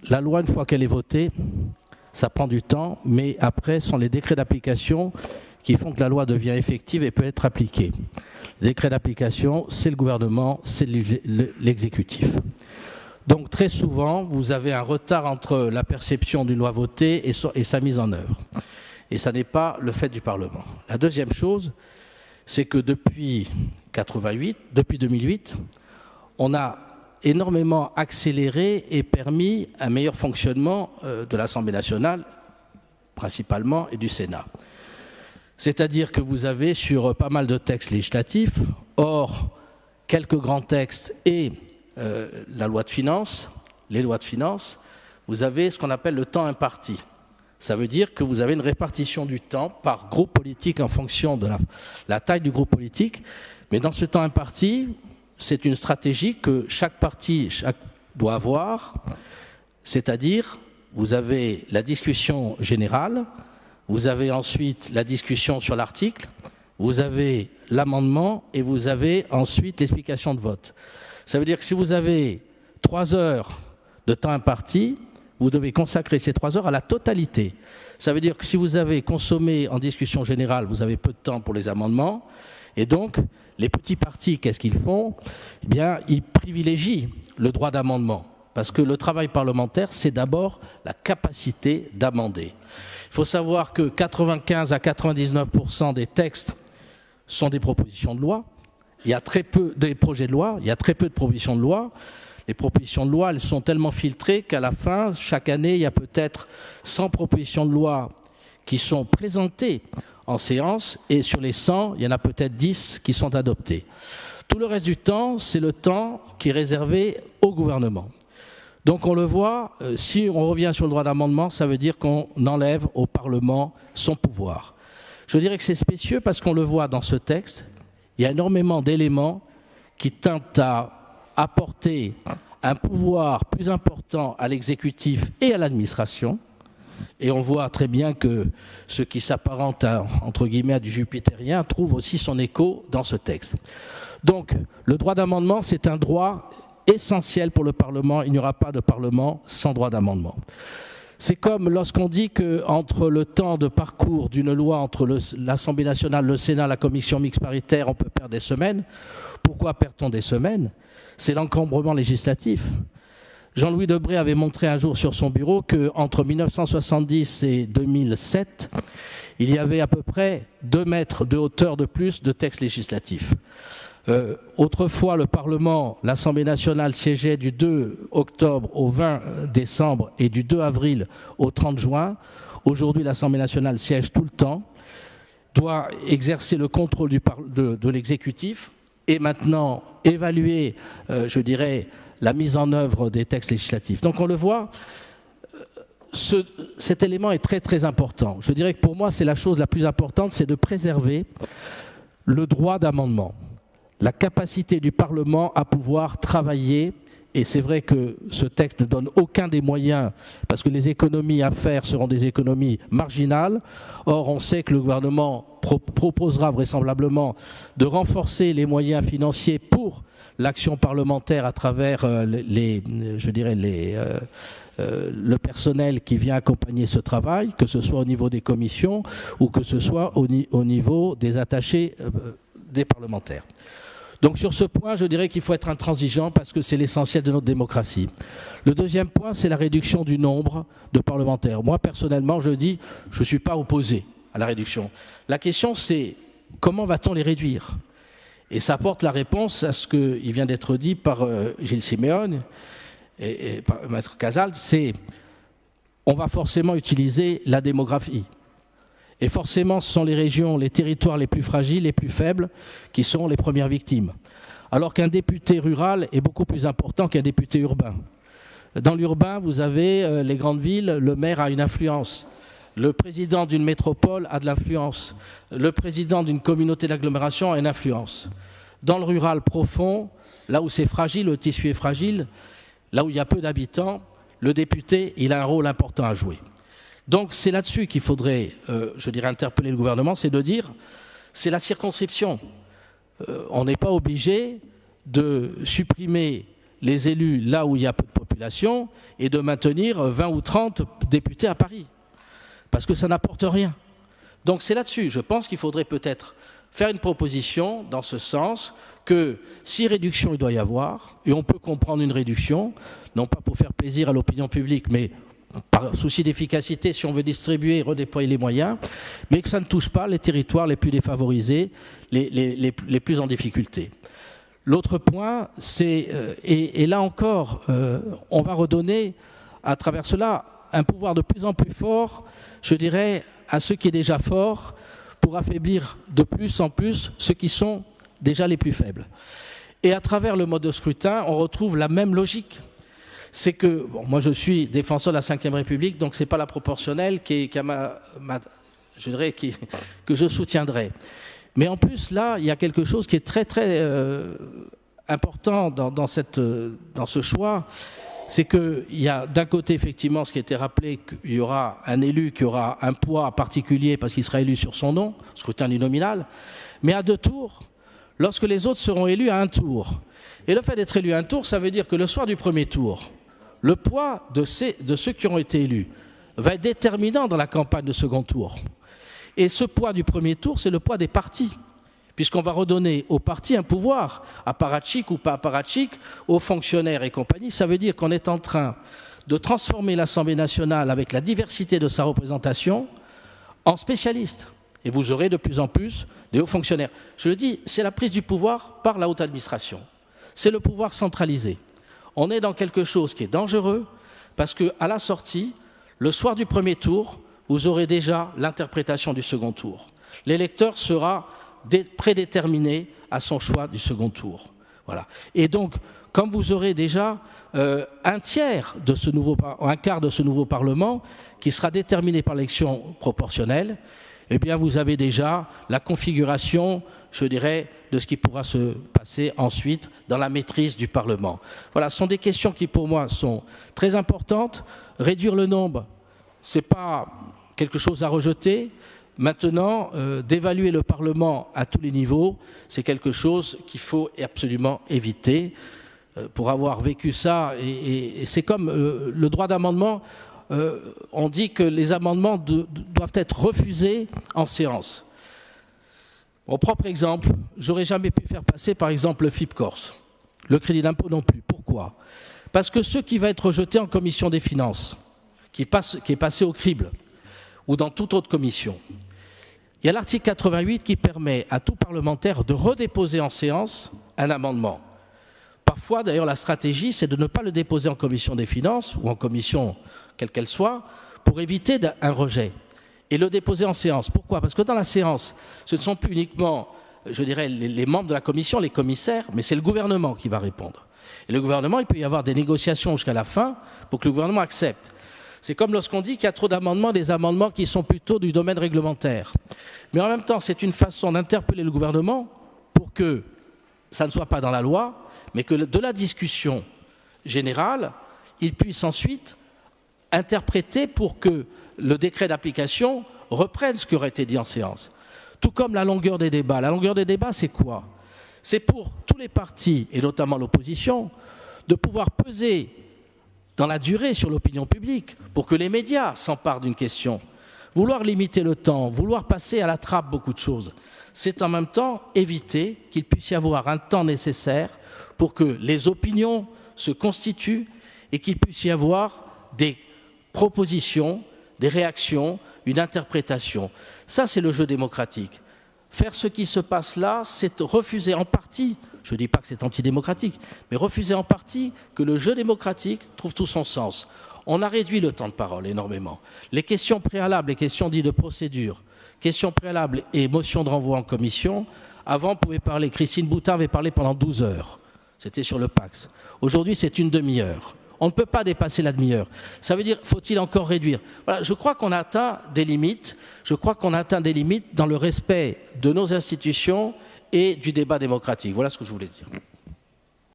La loi, une fois qu'elle est votée, ça prend du temps, mais après, ce sont les décrets d'application qui font que la loi devient effective et peut être appliquée. Les décrets d'application, c'est le gouvernement, c'est l'exécutif. Donc très souvent, vous avez un retard entre la perception d'une loi votée et sa mise en œuvre. Et ça n'est pas le fait du Parlement. La deuxième chose, c'est que depuis 2008, on a énormément accéléré et permis un meilleur fonctionnement de l'Assemblée nationale, principalement, et du Sénat. C'est-à-dire que vous avez sur pas mal de textes législatifs, hors quelques grands textes et la loi de finances, les lois de finances, vous avez ce qu'on appelle le temps imparti. Ça veut dire que vous avez une répartition du temps par groupe politique en fonction de la taille du groupe politique. Mais dans ce temps imparti, c'est une stratégie que chaque parti doit avoir, c'est-à-dire vous avez la discussion générale, vous avez ensuite la discussion sur l'article, vous avez l'amendement et vous avez ensuite l'explication de vote. Ça veut dire que si vous avez 3 heures de temps imparti, vous devez consacrer ces 3 heures à la totalité. Ça veut dire que si vous avez consommé en discussion générale, vous avez peu de temps pour les amendements. Et donc, les petits partis, qu'est-ce qu'ils font ? Eh bien, ils privilégient le droit d'amendement. Parce que le travail parlementaire, c'est d'abord la capacité d'amender. Il faut savoir que 95 à 99% des textes sont des propositions de loi. Il y a très peu des projets de loi, il y a très peu de propositions de loi. Les propositions de loi, elles sont tellement filtrées qu'à la fin, chaque année, il y a peut-être 100 propositions de loi qui sont présentées en séance, et sur les 100, il y en a peut-être 10 qui sont adoptées. Tout le reste du temps, c'est le temps qui est réservé au gouvernement. Donc on le voit, si on revient sur le droit d'amendement, ça veut dire qu'on enlève au Parlement son pouvoir. Je dirais que c'est spécieux parce qu'on le voit dans ce texte, il y a énormément d'éléments qui tentent à apporter un pouvoir plus important à l'exécutif et à l'administration. Et on voit très bien que ce qui s'apparente à, entre guillemets, à du jupitérien trouve aussi son écho dans ce texte. Donc, le droit d'amendement, c'est un droit essentiel pour le Parlement. Il n'y aura pas de Parlement sans droit d'amendement. C'est comme lorsqu'on dit qu'entre le temps de parcours d'une loi entre l'Assemblée nationale, le Sénat, la commission mixte paritaire, on peut perdre des semaines. Pourquoi perd-on des semaines ? C'est l'encombrement législatif. Jean-Louis Debré avait montré un jour sur son bureau qu'entre 1970 et 2007, il y avait à peu près 2 mètres de hauteur de plus de textes législatifs. Autrefois, le Parlement, l'Assemblée nationale siégeait du 2 octobre au 20 décembre et du 2 avril au 30 juin. Aujourd'hui, l'Assemblée nationale siège tout le temps, doit exercer le contrôle de l'exécutif et maintenant évaluer, je dirais, la mise en œuvre des textes législatifs. Donc on le voit, cet élément est très très important. Je dirais que pour moi, c'est la chose la plus importante, c'est de préserver le droit d'amendement, la capacité du Parlement à pouvoir travailler. Et c'est vrai que ce texte ne donne aucun des moyens, parce que les économies à faire seront des économies marginales. Or, on sait que le gouvernement proposera vraisemblablement de renforcer les moyens financiers pour l'action parlementaire à travers le personnel qui vient accompagner ce travail, que ce soit au niveau des commissions ou que ce soit au niveau des attachés des parlementaires. Donc sur ce point, je dirais qu'il faut être intransigeant parce que c'est l'essentiel de notre démocratie. Le deuxième point, c'est la réduction du nombre de parlementaires. Moi, personnellement, je dis, je ne suis pas opposé à la réduction. La question, c'est comment va-t-on les réduire ? Et ça apporte la réponse à ce qui vient d'être dit par Gilles Siméon et par Maître Casals, c'est on va forcément utiliser la démographie. Et forcément, ce sont les régions, les territoires les plus fragiles, les plus faibles, qui sont les premières victimes. Alors qu'un député rural est beaucoup plus important qu'un député urbain. Dans l'urbain, vous avez les grandes villes, le maire a une influence. Le président d'une métropole a de l'influence. Le président d'une communauté d'agglomération a une influence. Dans le rural profond, là où c'est fragile, le tissu est fragile, là où il y a peu d'habitants, le député, il a un rôle important à jouer. Donc c'est là-dessus qu'il faudrait, je dirais, interpeller le gouvernement, c'est de dire, c'est la circonscription. On n'est pas obligé de supprimer les élus là où il y a peu de population et de maintenir 20 ou 30 députés à Paris. Parce que ça n'apporte rien. Donc c'est là-dessus, je pense qu'il faudrait peut-être faire une proposition dans ce sens que si réduction il doit y avoir, et on peut comprendre une réduction, non pas pour faire plaisir à l'opinion publique, mais par souci d'efficacité, si on veut distribuer et redéployer les moyens, mais que ça ne touche pas les territoires les plus défavorisés, les plus en difficulté. L'autre point, c'est, et là encore, on va redonner à travers cela un pouvoir de plus en plus fort, je dirais, à ceux qui sont déjà forts, pour affaiblir de plus en plus ceux qui sont déjà les plus faibles. Et à travers le mode de scrutin, on retrouve la même logique. C'est que, bon, moi je suis défenseur de la Ve République, donc ce n'est pas la proportionnelle que je soutiendrai. Mais en plus, là, il y a quelque chose qui est très très important dans ce choix, c'est qu'il y a d'un côté effectivement ce qui a été rappelé, qu'il y aura un élu qui aura un poids particulier parce qu'il sera élu sur son nom, scrutin uninominal, mais à 2 tours, lorsque les autres seront élus à 1 tour. Et le fait d'être élu à 1 tour, ça veut dire que le soir du premier tour, le poids de ceux qui auront été élus va être déterminant dans la campagne de second tour. Et ce poids du premier tour, c'est le poids des partis, puisqu'on va redonner aux partis un pouvoir, apparatchik ou pas apparatchik, aux fonctionnaires et compagnie. Ça veut dire qu'on est en train de transformer l'Assemblée nationale avec la diversité de sa représentation en spécialiste. Et vous aurez de plus en plus des hauts fonctionnaires. Je le dis, c'est la prise du pouvoir par la haute administration. C'est le pouvoir centralisé. On est dans quelque chose qui est dangereux parce qu'à la sortie, le soir du premier tour, vous aurez déjà l'interprétation du second tour. L'électeur sera prédéterminé à son choix du second tour. Voilà. Et donc, comme vous aurez déjà un quart de ce nouveau Parlement qui sera déterminé par l'élection proportionnelle, eh bien vous avez déjà la configuration, je dirais, de ce qui pourra se passer ensuite dans la maîtrise du Parlement. Voilà, ce sont des questions qui pour moi sont très importantes. Réduire le nombre, ce n'est pas quelque chose à rejeter. Maintenant, d'évaluer le Parlement à tous les niveaux, c'est quelque chose qu'il faut absolument éviter. Pour avoir vécu ça, et c'est comme le droit d'amendement, on dit que les amendements doivent être refusés en séance. Mon propre exemple, j'aurais jamais pu faire passer par exemple le FIP Corse, le crédit d'impôt non plus. Pourquoi ? Parce que ce qui va être rejeté en commission des finances, qui est passé au crible, ou dans toute autre commission, il y a l'article 88 qui permet à tout parlementaire de redéposer en séance un amendement. Parfois, d'ailleurs, la stratégie, c'est de ne pas le déposer en commission des finances ou en commission quelle qu'elle soit, pour éviter un rejet et le déposer en séance. Pourquoi ? Parce que dans la séance, ce ne sont plus uniquement, je dirais, les membres de la commission, les commissaires, mais c'est le gouvernement qui va répondre. Et le gouvernement, il peut y avoir des négociations jusqu'à la fin pour que le gouvernement accepte. C'est comme lorsqu'on dit qu'il y a trop d'amendements, des amendements qui sont plutôt du domaine réglementaire. Mais en même temps, c'est une façon d'interpeller le gouvernement pour que ça ne soit pas dans la loi, mais que de la discussion générale, il puisse ensuite interpréter pour que le décret d'application reprenne ce qui aurait été dit en séance. Tout comme la longueur des débats. La longueur des débats, c'est quoi ? C'est pour tous les partis, et notamment l'opposition, de pouvoir peser dans la durée sur l'opinion publique pour que les médias s'emparent d'une question. Vouloir limiter le temps, vouloir passer à la trappe beaucoup de choses, c'est en même temps éviter qu'il puisse y avoir un temps nécessaire pour que les opinions se constituent et qu'il puisse y avoir des propositions, des réactions, une interprétation. Ça, c'est le jeu démocratique. Faire ce qui se passe là, c'est refuser en partie, je ne dis pas que c'est antidémocratique, mais refuser en partie que le jeu démocratique trouve tout son sens. On a réduit le temps de parole énormément. Les questions préalables, les questions dites de procédure, questions préalables et motions de renvoi en commission, avant, on pouvait parler, Christine Boutin avait parlé pendant 12 heures. C'était sur le Pacs. Aujourd'hui, c'est une demi-heure. On ne peut pas dépasser la demi-heure. Ça veut dire, faut-il encore réduire ? Voilà, je crois qu'on a atteint des limites. Je crois qu'on a atteint des limites dans le respect de nos institutions et du débat démocratique. Voilà ce que je voulais dire.